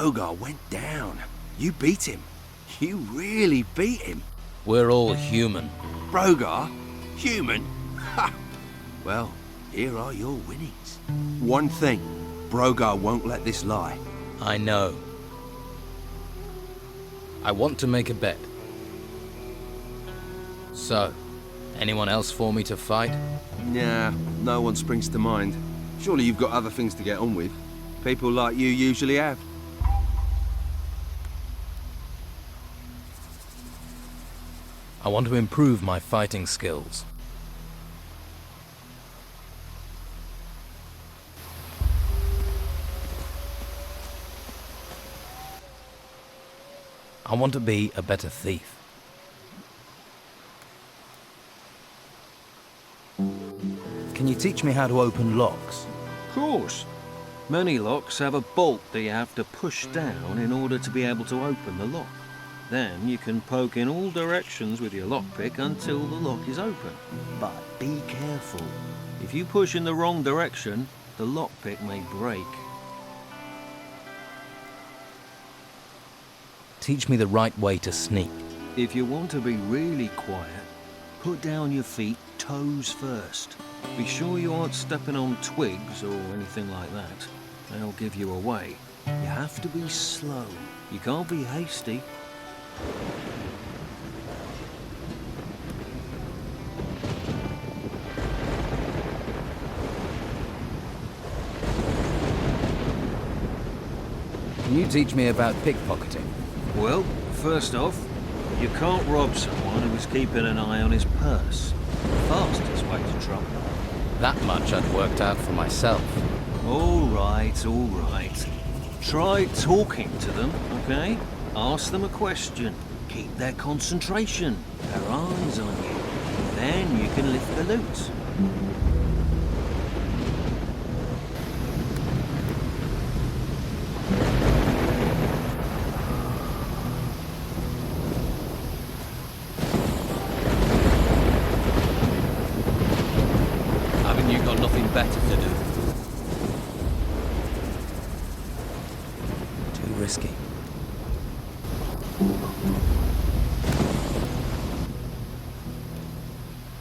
Brogar went down. You beat him. You really beat him. We're all human. Brogar? Human? Ha! Well, here are your winnings. One thing, Brogar won't let this lie. I know. I want to make a bet. So, anyone else for me to fight? Nah, no one springs to mind. Surely you've got other things to get on with. People like you usually have. I want to improve my fighting skills. I want to be a better thief. Can you teach me how to open locks? Of course. Many locks have a bolt that you have to push down in order to be able to open the lock. Then you can poke in all directions with your lockpick until the lock is open. But be careful. If you push in the wrong direction, the lockpick may break. Teach me the right way to sneak. If you want to be really quiet, put down your feet toes first. Be sure you aren't stepping on twigs or anything like that. They'll give you away. You have to be slow. You can't be hasty. Can you teach me about pickpocketing? Well, first off, you can't rob someone who is keeping an eye on his purse. The fastest way to trouble. That much I'd worked out for myself. All right, all right. Try talking to them, okay? Ask them a question. Keep their concentration, their eyes on you. Then you can lift the loot. Haven't you got nothing better to do? Too risky.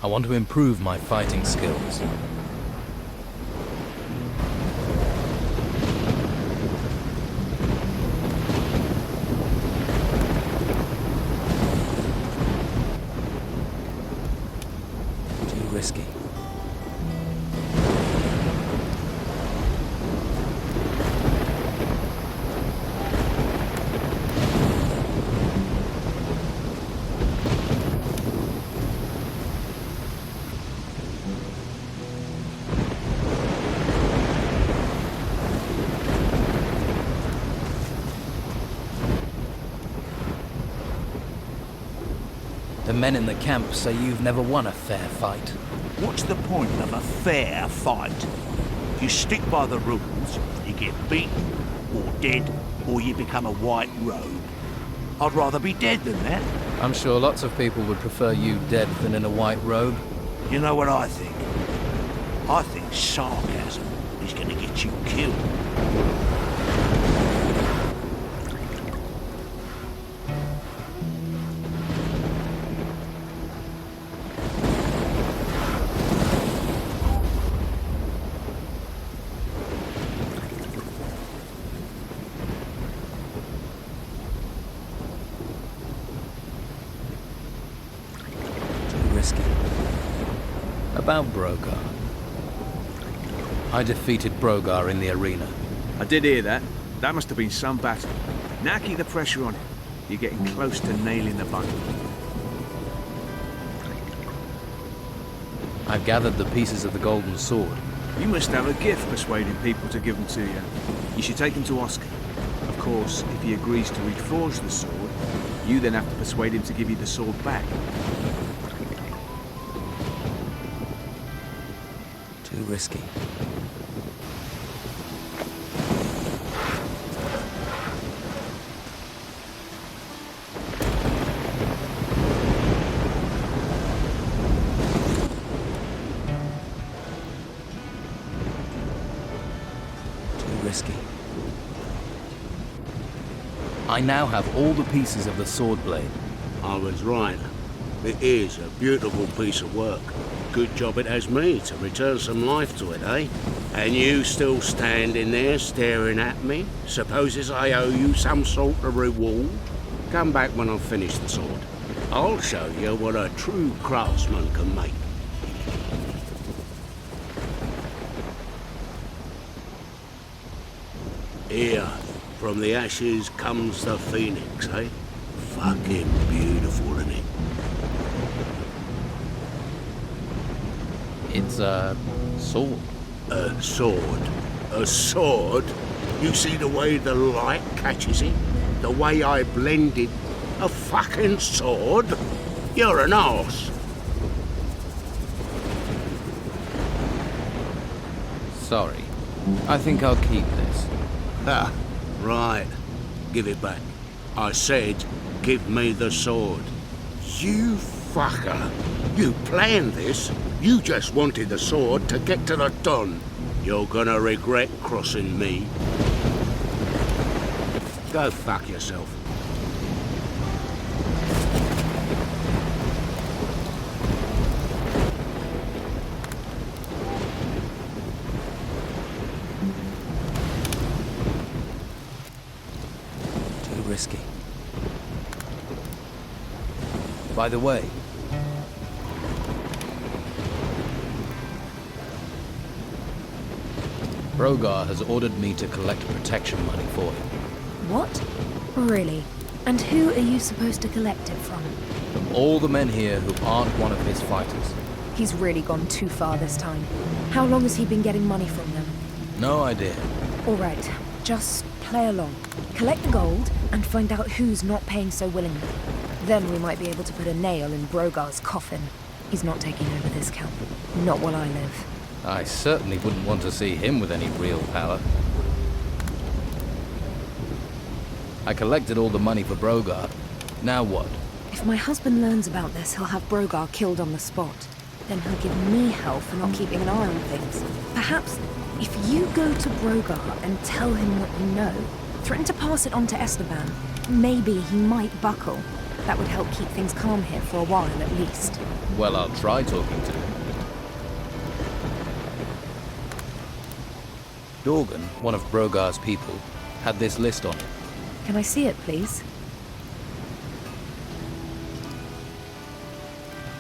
I want to improve my fighting skills. Too risky. The men in the camp say you've never won a fair fight. What's the point of a fair fight? You stick by the rules, you get beaten, or dead, or you become a white robe. I'd rather be dead than that. I'm sure lots of people would prefer you dead than in a white robe. You know what I think? I think sarcasm is gonna get you killed. Risky. About Brogar. I defeated Brogar in the arena. I did hear that. That must have been some battle. Now keep the pressure on him. You're getting close to nailing the button. I've gathered the pieces of the golden sword. You must have a gift persuading people to give them to you. You should take them to Oscar. Of course, if he agrees to reforge the sword, you then have to persuade him to give you the sword back. Too risky. Too risky. I now have all the pieces of the sword blade. I was right. It is a beautiful piece of work. Good job it has me to return some life to it, eh? And you still standing there staring at me? Supposes I owe you some sort of reward? Come back when I've finished the sword. I'll show you what a true craftsman can make. Here, from the ashes comes the phoenix, eh? Fucking beautiful, isn't it? It's a sword. A sword? A sword? You see the way the light catches it? The way I blended a fucking sword? You're an arse. Sorry. I think I'll keep this. Ha, right. Give it back. I said, give me the sword. You fucker. You planned this. You just wanted the sword to get to the Don. You're gonna regret crossing me. Go fuck yourself. Too risky. By the way, Brogar has ordered me to collect protection money for him. What? Really? And who are you supposed to collect it from? From all the men here who aren't one of his fighters. He's really gone too far this time. How long has he been getting money from them? No idea. All right, just play along. Collect the gold and find out who's not paying so willingly. Then we might be able to put a nail in Brogar's coffin. He's not taking over this camp. Not while I live. I certainly wouldn't want to see him with any real power. I collected all the money for Brogar. Now what? If my husband learns about this, he'll have Brogar killed on the spot. Then he'll give me hell for not keeping an eye on things. Perhaps, if you go to Brogar and tell him what you know, threaten to pass it on to Esteban, maybe he might buckle. That would help keep things calm here for a while at least. Well, I'll try talking to him. Dorgan, one of Brogar's people, had this list on it. Can I see it, please?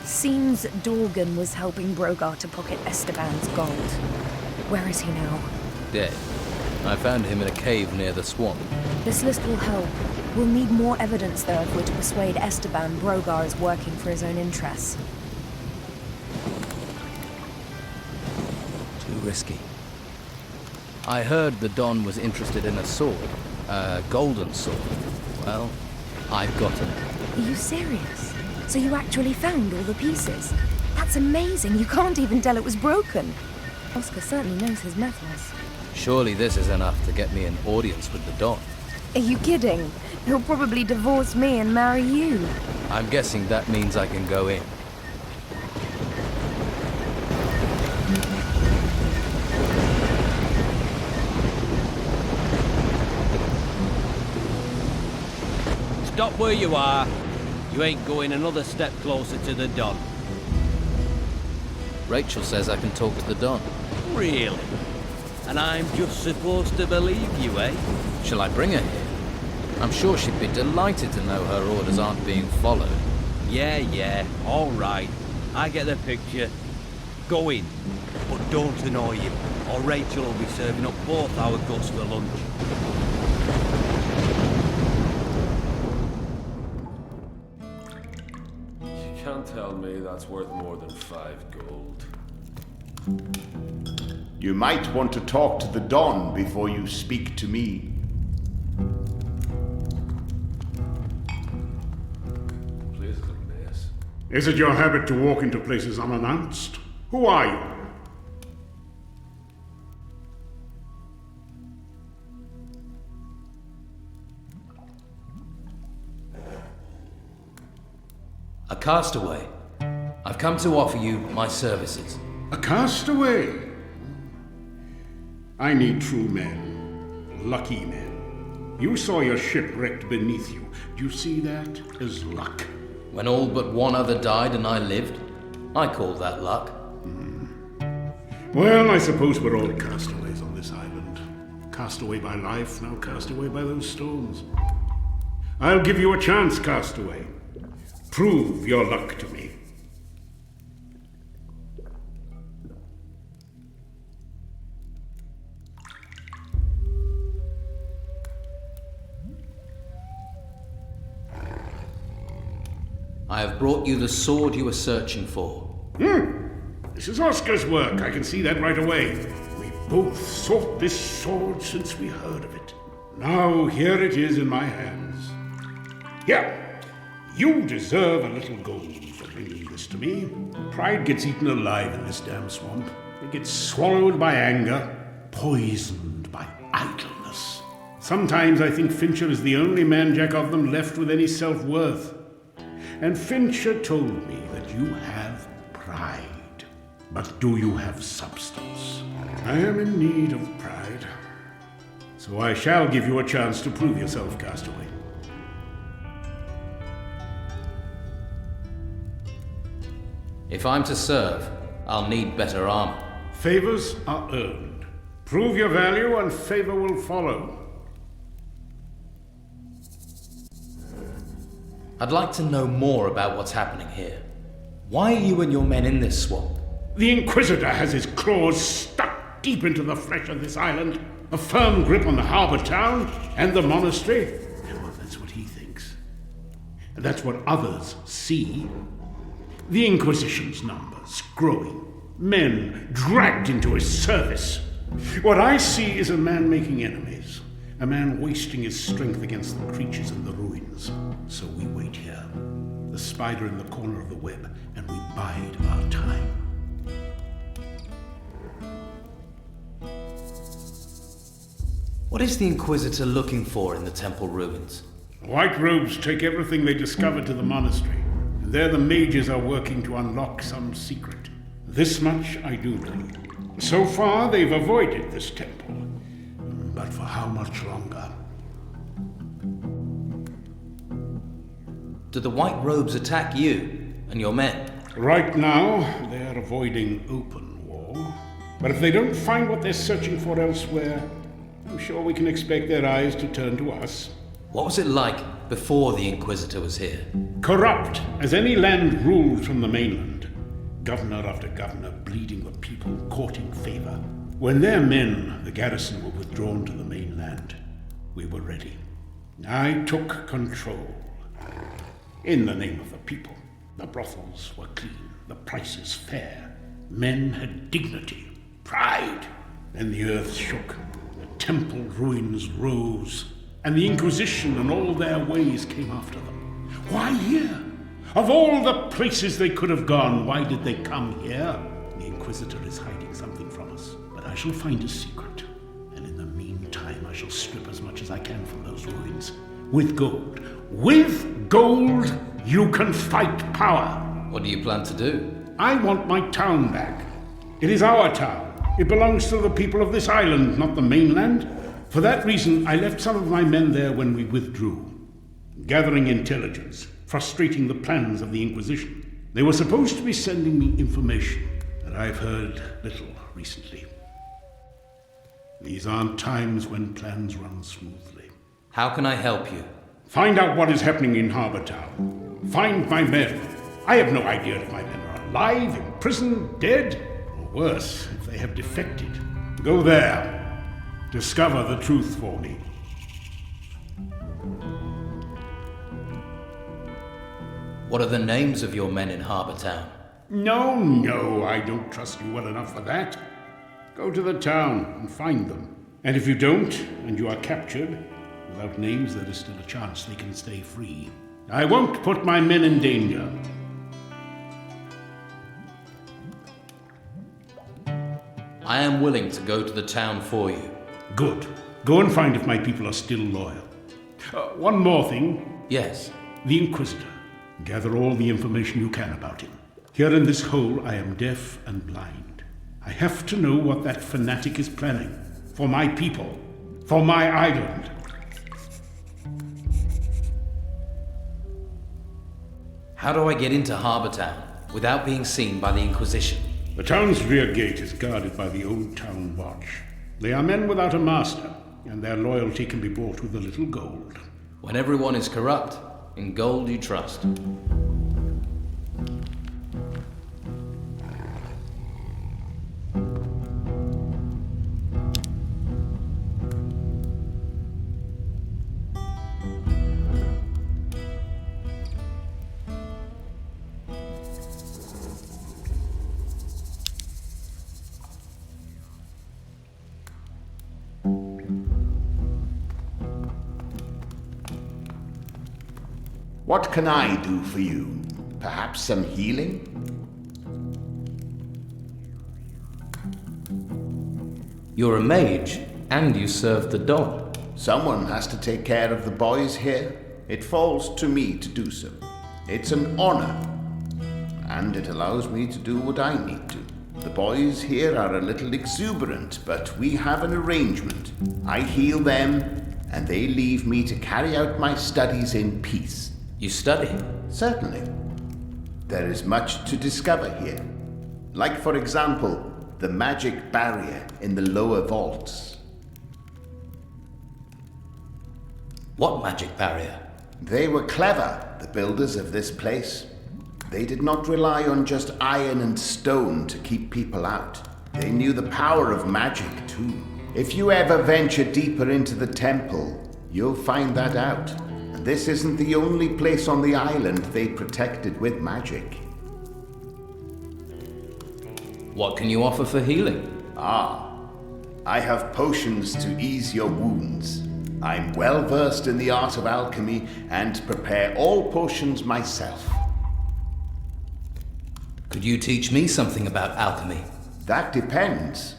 Seems Dorgan was helping Brogar to pocket Esteban's gold. Where is he now? Dead. I found him in a cave near the swamp. This list will help. We'll need more evidence, though, if we're to persuade Esteban Brogar is working for his own interests. Too risky. I heard the Don was interested in a sword. A golden sword. Well, I've got it. Are you serious? So you actually found all the pieces? That's amazing. You can't even tell it was broken. Oscar certainly knows his methods. Surely this is enough to get me an audience with the Don. Are you kidding? He'll probably divorce me and marry you. I'm guessing that means I can go in. Stop where you are. You ain't going another step closer to the Don. Rachel says I can talk to the Don. Really? And I'm just supposed to believe you, eh? Shall I bring her here? I'm sure she'd be delighted to know her orders aren't being followed. Yeah, all right. I get the picture. Go in, but don't annoy him, or Rachel will be serving up both our guts for lunch. You can't tell me that's worth more than 5 gold. You might want to talk to the Don before you speak to me. Place is a mess. Is it your habit to walk into places unannounced? Who are you? A castaway. I've come to offer you my services. A castaway? I need true men, lucky men. You saw your ship wrecked beneath you. Do you see that as luck? When all but one other died and I lived, I call that luck. Well, I suppose we're all castaways on this island. Cast away by life, now cast away by those storms. I'll give you a chance, castaway. Prove your luck to me. I have brought you the sword you were searching for. This is Oscar's work. I can see that right away. We both sought this sword since we heard of it. Now here it is in my hands. Here, you deserve a little gold for bringing this to me. Pride gets eaten alive in this damn swamp. It gets swallowed by anger, poisoned by idleness. Sometimes I think Fincher is the only man-jack of them left with any self-worth. And Fincher told me that you have pride. But do you have substance? I am in need of pride. So I shall give you a chance to prove yourself, castaway. If I'm to serve, I'll need better armor. Favors are earned. Prove your value and favor will follow. I'd like to know more about what's happening here. Why are you and your men in this swamp? The Inquisitor has his claws stuck deep into the flesh of this island, a firm grip on the harbor town and the monastery. Well, that's what he thinks. And that's what others see. The Inquisition's numbers growing, men dragged into his service. What I see is a man making enemies, a man wasting his strength against the creatures in the ruins. So we wait here, the spider in the corner of the web, and we bide our time. What is the Inquisitor looking for in the temple ruins? White robes take everything they discover to the monastery, and there the mages are working to unlock some secret. This much I do know. So far, they've avoided this temple. But for how much longer? Do the white robes attack you and your men? Right now, they're avoiding open war. But if they don't find what they're searching for elsewhere, I'm sure we can expect their eyes to turn to us. What was it like before the Inquisitor was here? Corrupt as any land ruled from the mainland. Governor after governor bleeding the people, courting favor. When their men, the garrison, were withdrawn to the mainland, we were ready. I took control. In the name of the people. The brothels were clean, the prices fair. Men had dignity, pride. Then the earth shook, the temple ruins rose, and the Inquisition and all their ways came after them. Why here? Of all the places they could have gone, why did they come here? The Inquisitor is hiding something from us, but I shall find his secret. And in the meantime, I shall strip as much as I can from those ruins. With gold. With gold, you can fight power. What do you plan to do? I want my town back. It is our town. It belongs to the people of this island, not the mainland. For that reason, I left some of my men there when we withdrew, gathering intelligence, frustrating the plans of the Inquisition. They were supposed to be sending me information, but I've heard little recently. These aren't times when plans run smoothly. How can I help you? Find out what is happening in Harbour Town. Find my men. I have no idea if my men are alive, in prison, dead, or worse, if they have defected. Go there. Discover the truth for me. What are the names of your men in Harbour Town? No, I don't trust you well enough for that. Go to the town and find them. And if you don't, and you are captured, without names, there is still a chance they can stay free. I won't put my men in danger. I am willing to go to the town for you. Good. Go and find if my people are still loyal. One more thing. Yes. The Inquisitor. Gather all the information you can about him. Here in this hole, I am deaf and blind. I have to know what that fanatic is planning. For my people. For my island. How do I get into Harbour Town without being seen by the Inquisition? The town's rear gate is guarded by the Old Town Watch. They are men without a master, and their loyalty can be bought with a little gold. When everyone is corrupt, in gold you trust. What can I do for you? Perhaps some healing? You're a mage, and you serve the Don. Someone has to take care of the boys here. It falls to me to do so. It's an honor, and it allows me to do what I need to. The boys here are a little exuberant, but we have an arrangement. I heal them, and they leave me to carry out my studies in peace. You study? Certainly. There is much to discover here. Like, for example, the magic barrier in the lower vaults. What magic barrier? They were clever, the builders of this place. They did not rely on just iron and stone to keep people out. They knew the power of magic, too. If you ever venture deeper into the temple, you'll find that out. This isn't the only place on the island they protected with magic. What can you offer for healing? I have potions to ease your wounds. I'm well versed in the art of alchemy and prepare all potions myself. Could you teach me something about alchemy? That depends.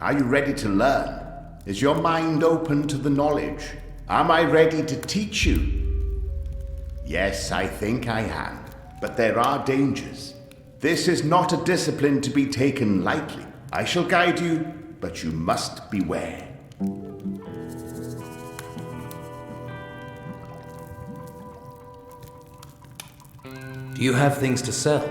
Are you ready to learn? Is your mind open to the knowledge? Am I ready to teach you? Yes, I think I am. But there are dangers. This is not a discipline to be taken lightly. I shall guide you, but you must beware. Do you have things to sell?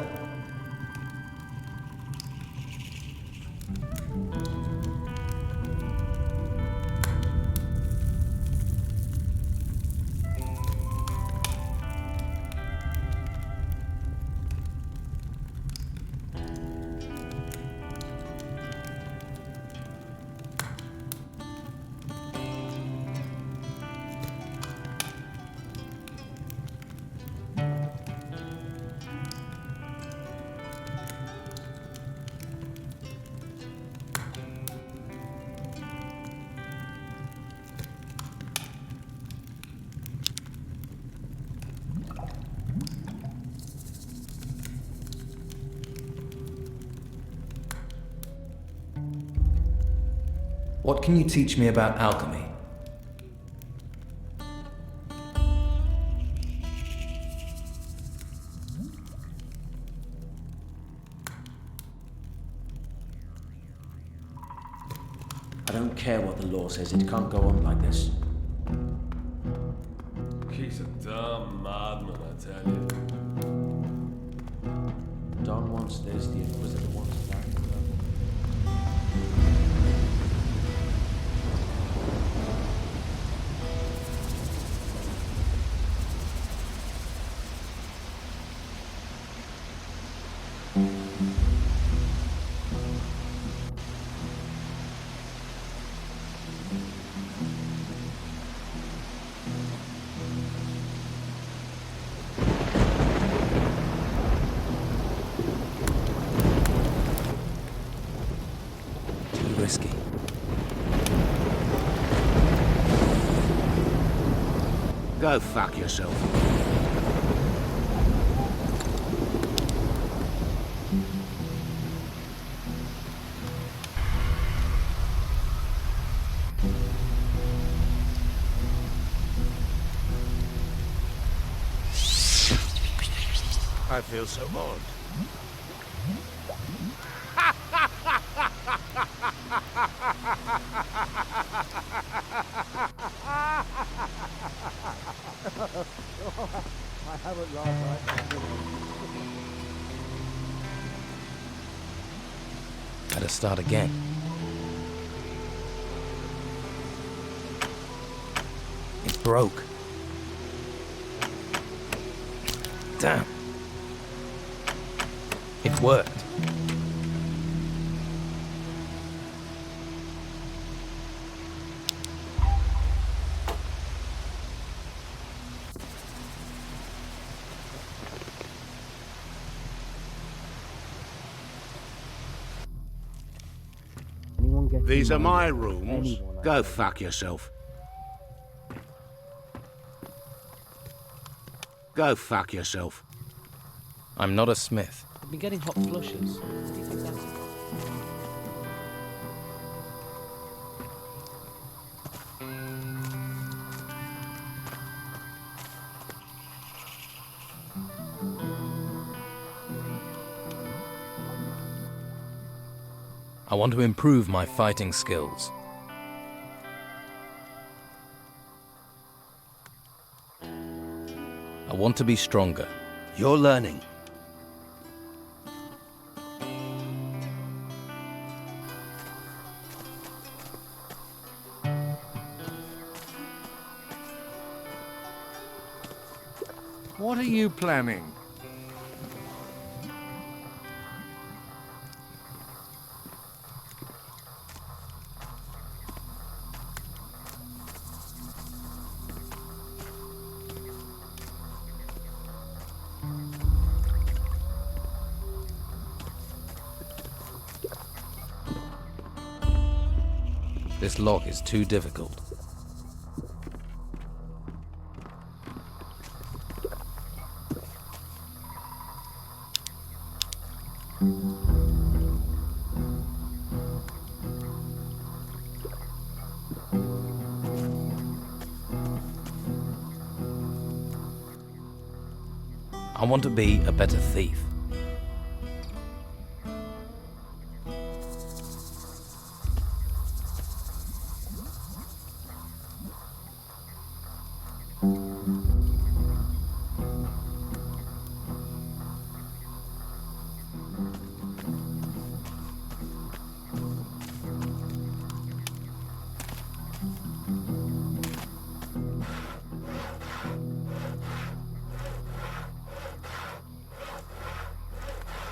What can you teach me about alchemy? I don't care what the law says, it can't go on like this. He's a dumb madman, I tell you. Don wants this, the Inquisitor wants that. Risky. Go fuck yourself. I feel so bored. I haven't laughed like that. Better start again. It broke. Damn. It worked. These are my rooms. Go fuck yourself. Go fuck yourself. I'm not a smith. I've been getting hot flushes. What do you think that's about? I want to improve my fighting skills. I want to be stronger. You're learning. What are you planning? This lock is too difficult. I want to be a better thief.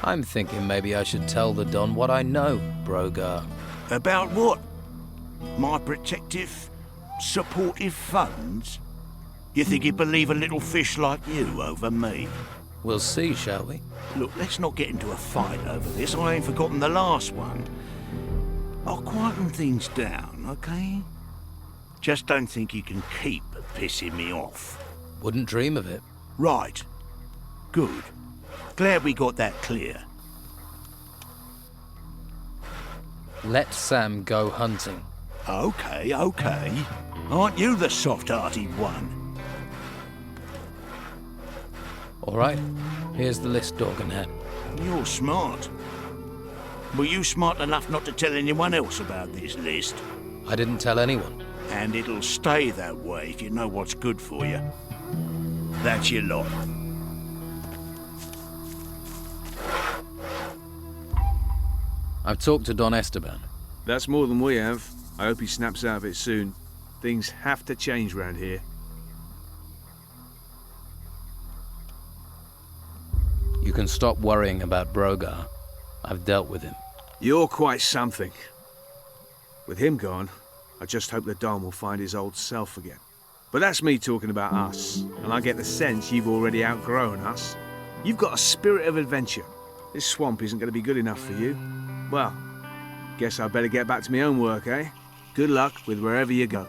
I'm thinking maybe I should tell the Don what I know, Brogar. About what? My protective, supportive funds? You think he'd believe a little fish like you over me? We'll see, shall we? Look, let's not get into a fight over this. I ain't forgotten the last one. I'll quieten things down, okay? Just don't think you can keep pissing me off. Wouldn't dream of it. Right. Good. Glad we got that clear. Let Sam go hunting. Okay, okay. Aren't you the soft-hearted one? All right, here's the list Dorgan had. You're smart. Were you smart enough not to tell anyone else about this list? I didn't tell anyone. And it'll stay that way if you know what's good for you. That's your lot. I've talked to Don Esteban. That's more than we have. I hope he snaps out of it soon. Things have to change round here. You can stop worrying about Brogar. I've dealt with him. You're quite something. With him gone, I just hope the Don will find his old self again. But that's me talking about us, and I get the sense you've already outgrown us. You've got a spirit of adventure. This swamp isn't going to be good enough for you. Well, guess I better get back to my own work, eh? Good luck with wherever you go.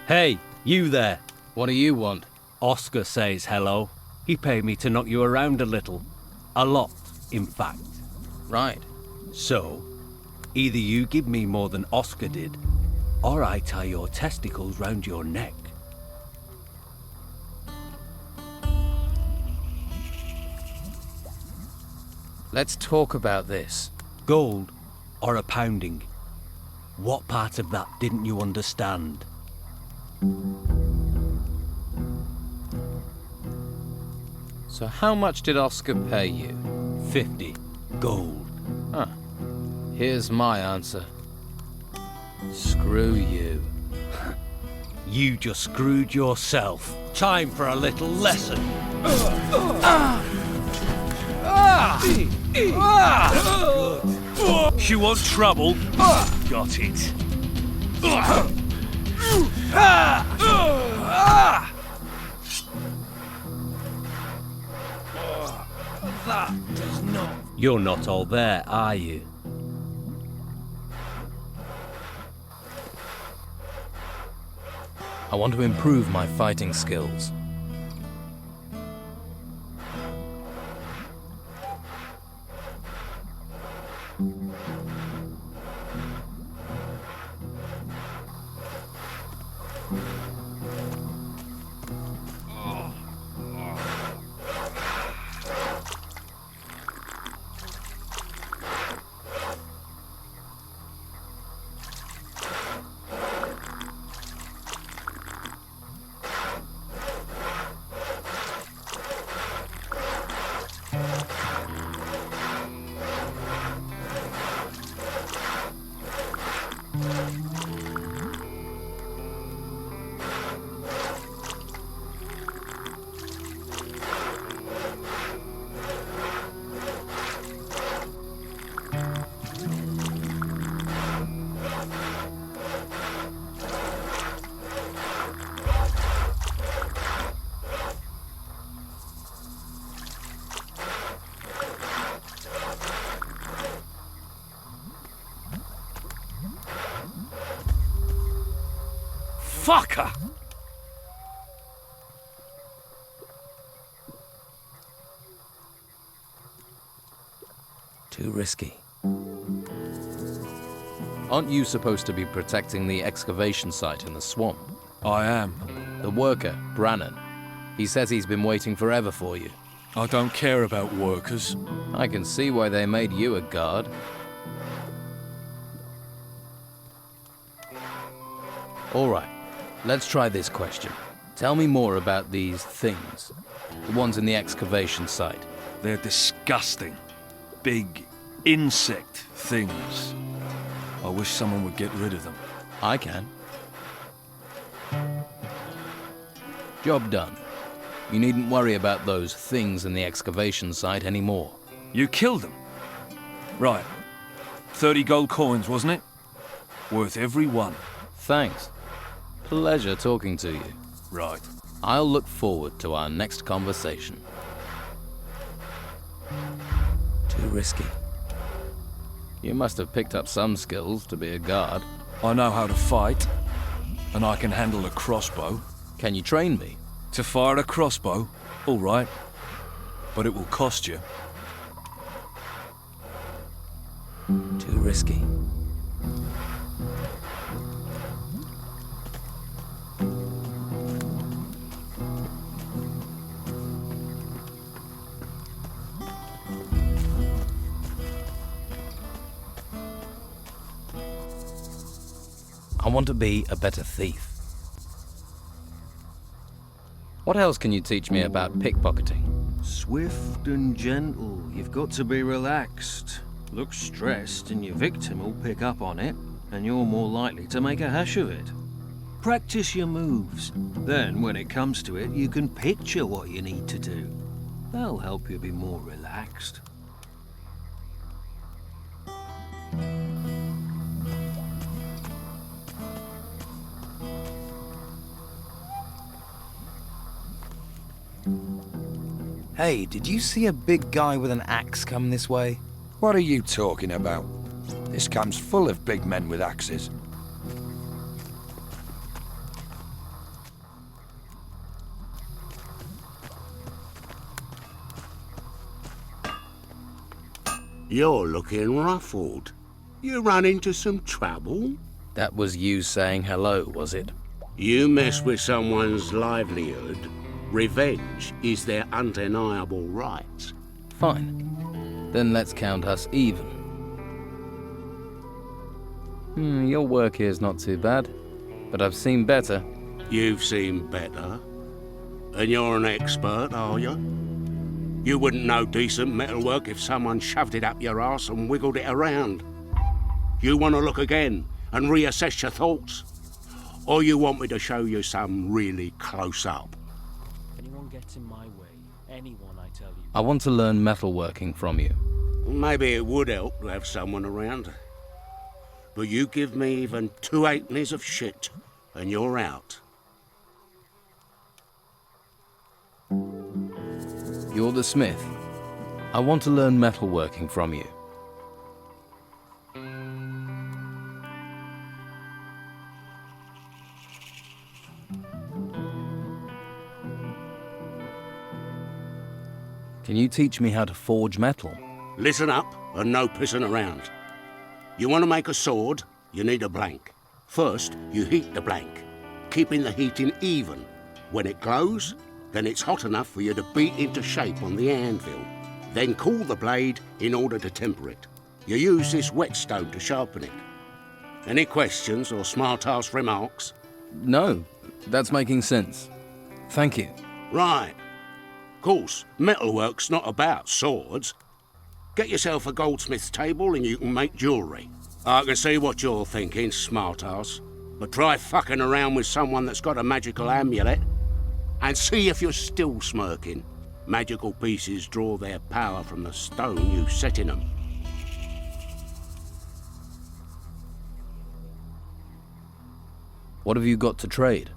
Hey, you there. What do you want? Oscar says hello. He paid me to knock you around a little. A lot, in fact. Right. So, either you give me more than Oscar did, or I tie your testicles round your neck. Let's talk about this. Gold or a pounding? What part of that didn't you understand? So how much did Oscar pay you? 50 gold. Huh. Here's my answer. Screw you. You just screwed yourself. Time for a little lesson. You want trouble? Got it. That does not... You're not all there, are you? I want to improve my fighting skills. Fucker! Too risky. Aren't you supposed to be protecting the excavation site in the swamp? I am. The worker, Brannan. He says he's been waiting forever for you. I don't care about workers. I can see why they made you a guard. All right, let's try this question. Tell me more about these things. The ones in the excavation site. They're disgusting. Big insect things. I wish someone would get rid of them. I can. Job done. You needn't worry about those things in the excavation site anymore. You killed them? Right. 30 gold coins, wasn't it? Worth every one. Thanks. Pleasure talking to you. Right. I'll look forward to our next conversation. Too risky. You must have picked up some skills to be a guard. I know how to fight, and I can handle a crossbow. Can you train me? To fire a crossbow? All right. But it will cost you. Too risky. I want to be a better thief. What else can you teach me about pickpocketing? Swift and gentle. You've got to be relaxed. Look stressed and your victim will pick up on it, and you're more likely to make a hash of it. Practice your moves. Then, when it comes to it, you can picture what you need to do. That'll help you be more relaxed. Hey, did you see a big guy with an axe come this way? What are you talking about? This camp's full of big men with axes. You're looking ruffled. You run into some trouble? That was you saying hello, was it? You mess with someone's livelihood, revenge is their undeniable right. Fine. Then let's count us even. Your work here's not too bad, but I've seen better. You've seen better? And you're an expert, are you? You wouldn't know decent metalwork if someone shoved it up your arse and wiggled it around. You want to look again and reassess your thoughts? Or you want me to show you some really close up? Anyone gets in my way, anyone, I tell you. I want to learn metalworking from you. Maybe it would help to have someone around. But you give me even 2 halfpennies of shit, and you're out. You're the smith. I want to learn metalworking from you. Can you teach me how to forge metal? Listen up, and no pissing around. You want to make a sword, you need a blank. First, you heat the blank, keeping the heating even. When it glows, then it's hot enough for you to beat into shape on the anvil. Then cool the blade in order to temper it. You use this whetstone to sharpen it. Any questions or smart-ass remarks? No, that's making sense. Thank you. Right. Of course, metalwork's not about swords. Get yourself a goldsmith's table and you can make jewellery. I can see what you're thinking, smart-ass. But try fucking around with someone that's got a magical amulet and see if you're still smirking. Magical pieces draw their power from the stone you set in them. What have you got to trade?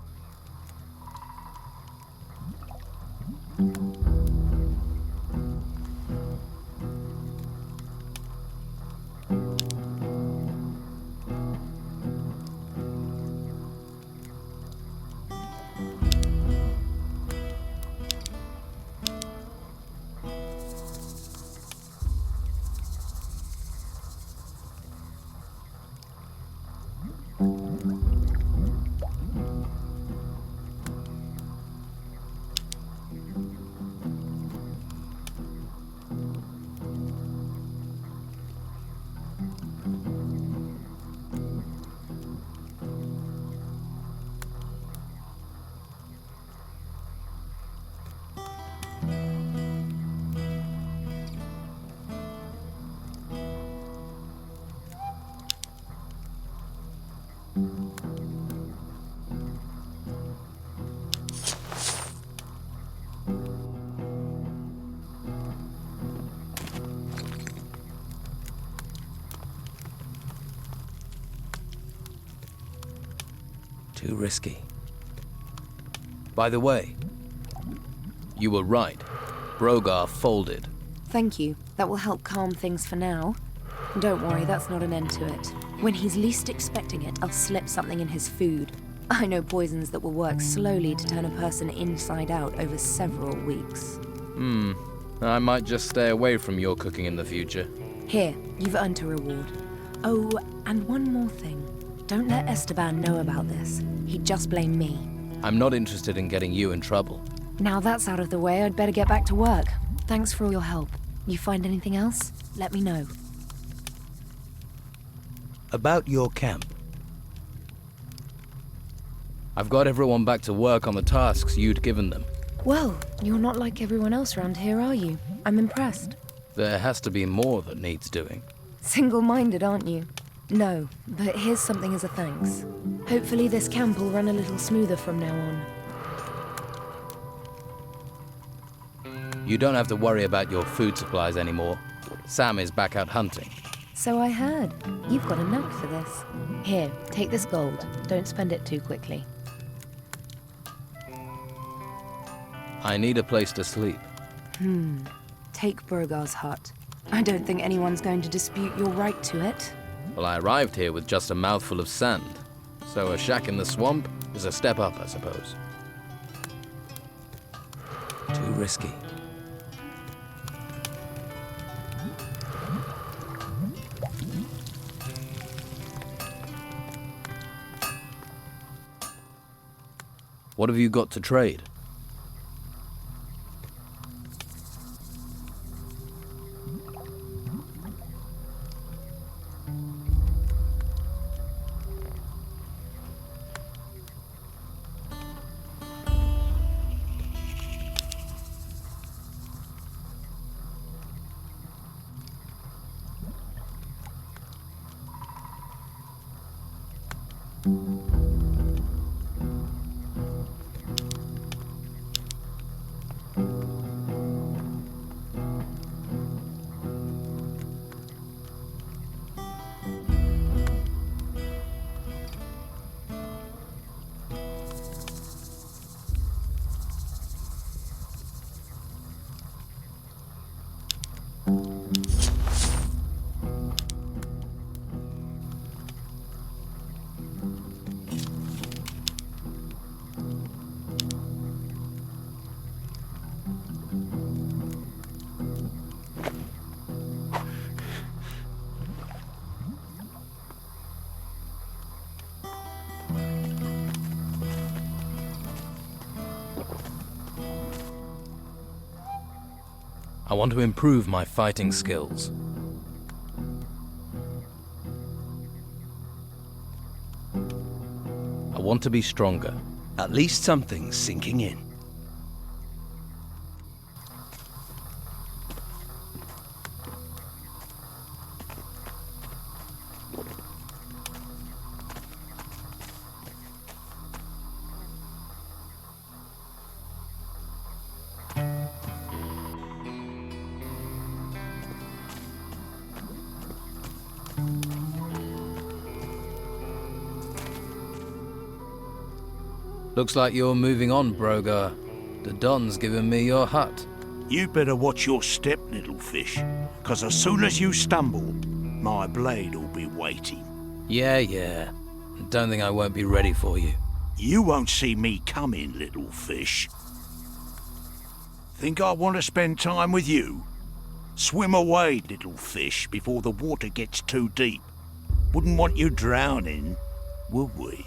Too risky. By the way, you were right. Brogar folded. Thank you. That will help calm things for now. Don't worry, that's not an end to it. When he's least expecting it, I'll slip something in his food. I know poisons that will work slowly to turn a person inside out over several weeks. I might just stay away from your cooking in the future. Here, you've earned a reward. Oh, and one more thing. Don't let Esteban know about this. He'd just blame me. I'm not interested in getting you in trouble. Now that's out of the way, I'd better get back to work. Thanks for all your help. You find anything else? Let me know. About your camp. I've got everyone back to work on the tasks you'd given them. Well, you're not like everyone else around here, are you? I'm impressed. There has to be more that needs doing. Single-minded, aren't you? No, but here's something as a thanks. Hopefully this camp will run a little smoother from now on. You don't have to worry about your food supplies anymore. Sam is back out hunting. So I heard. You've got a knack for this. Here, take this gold. Don't spend it too quickly. I need a place to sleep. Take Brogar's hut. I don't think anyone's going to dispute your right to it. Well, I arrived here with just a mouthful of sand. So a shack in the swamp is a step up, I suppose. Too risky. What have you got to trade? I want to improve my fighting skills. I want to be stronger. At least something's sinking in. Looks like you're moving on, Brogar. The Don's given me your hut. You better watch your step, little fish, 'cause as soon as you stumble, my blade'll be waiting. Yeah. Don't think I won't be ready for you. You won't see me coming, little fish. Think I want to spend time with you? Swim away, little fish, before the water gets too deep. Wouldn't want you drowning, would we?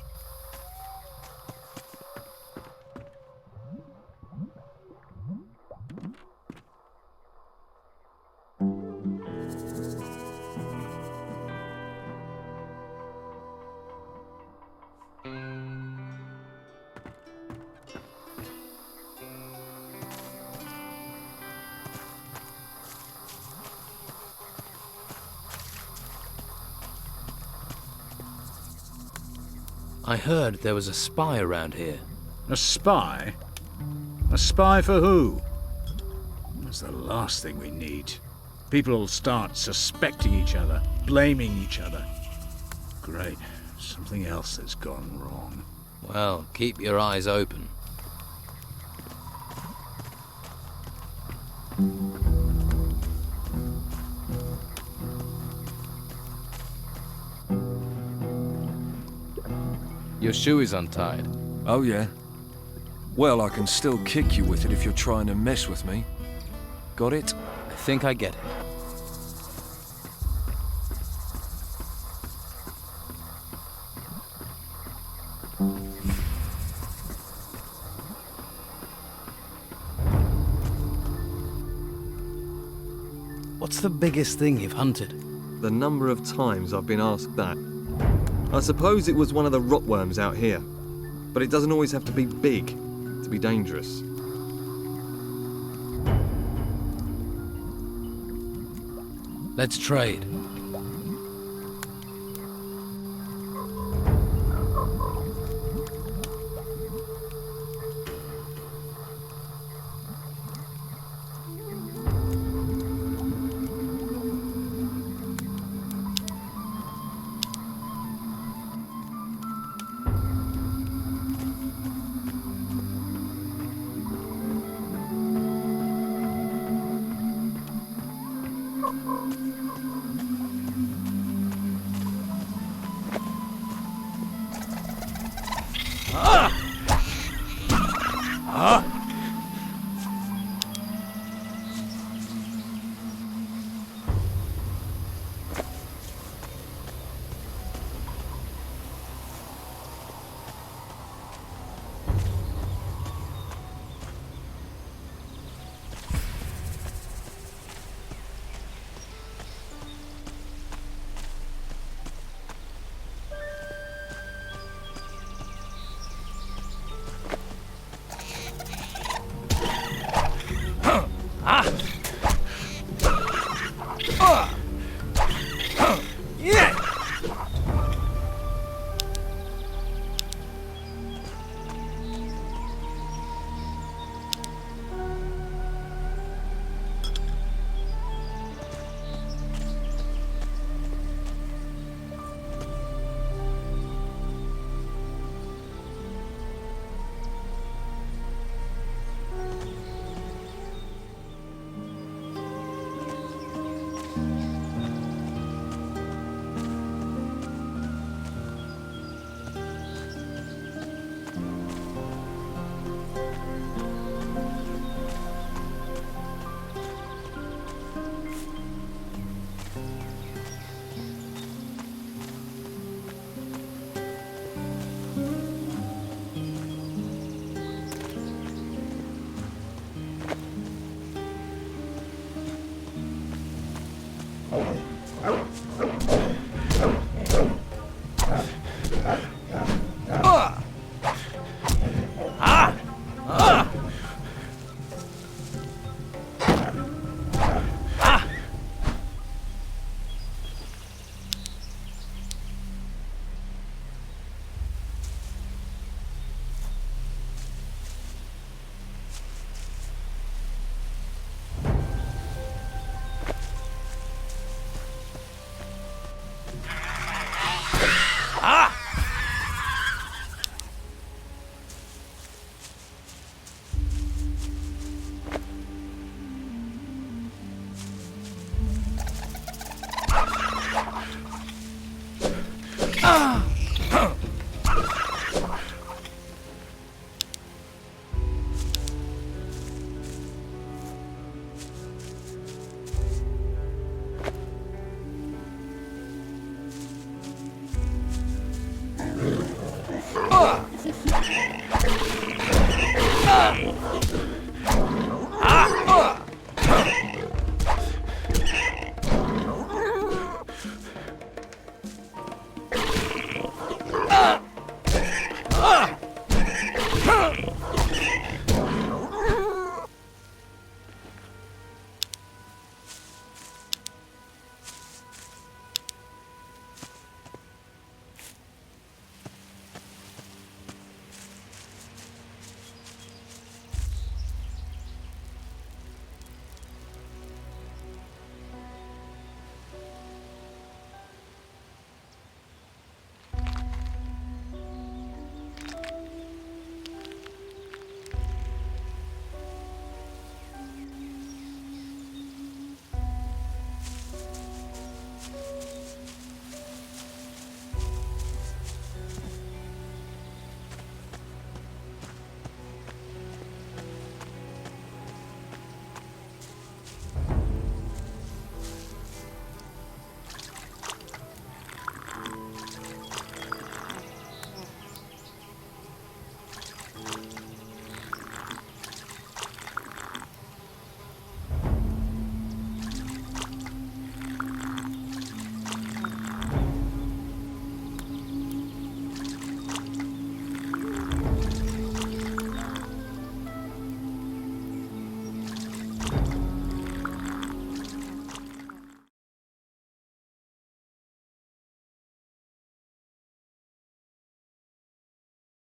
I heard there was a spy around here. A spy? A spy for who? That's the last thing we need. People will start suspecting each other, blaming each other. Great. Something else has gone wrong. Well, keep your eyes open. Your shoe is untied. Oh, yeah? Well, I can still kick you with it if you're trying to mess with me. Got it? I think I get it. What's the biggest thing you've hunted? The number of times I've been asked that. I suppose it was one of the rotworms out here. But it doesn't always have to be big to be dangerous. Let's trade.